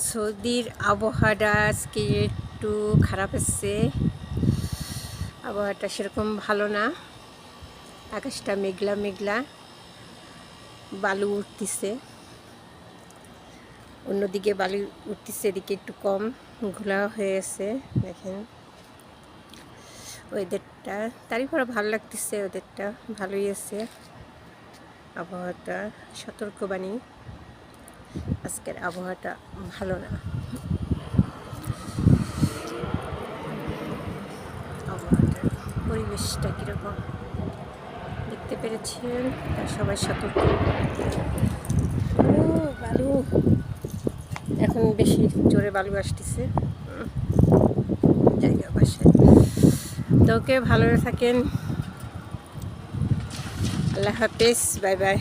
সৌদির আবহাওয়াটা আজকে একটু খারাপ হচ্ছে। আবহাওয়াটা সেরকম ভালো না, আকাশটা মেঘলা মেঘলা, বালু উঠতেছে, অন্যদিকে বালু উঠতেছে, এদিকে একটু কম ঘোলা হয়ে আছে। দেখেন ওয়েদারটা, তারই পরে ভালো লাগতেছে, ওয়েদারটা ভালোই আছে। আবহাওয়াটা সতর্কবাণী, আজকের আবহাওয়াটা ভালো না। আবহাওয়াটার পরিবেশটা কীরকম দেখতে পেরেছেন, তার সবাই সতর্ক। ও বালু, এখন বেশি জোরে বালু আসতেছে জায়গা বাসায়। তো ওকে, ভালো থাকেন, আল্লাহ হাফেজ, বাই বাই।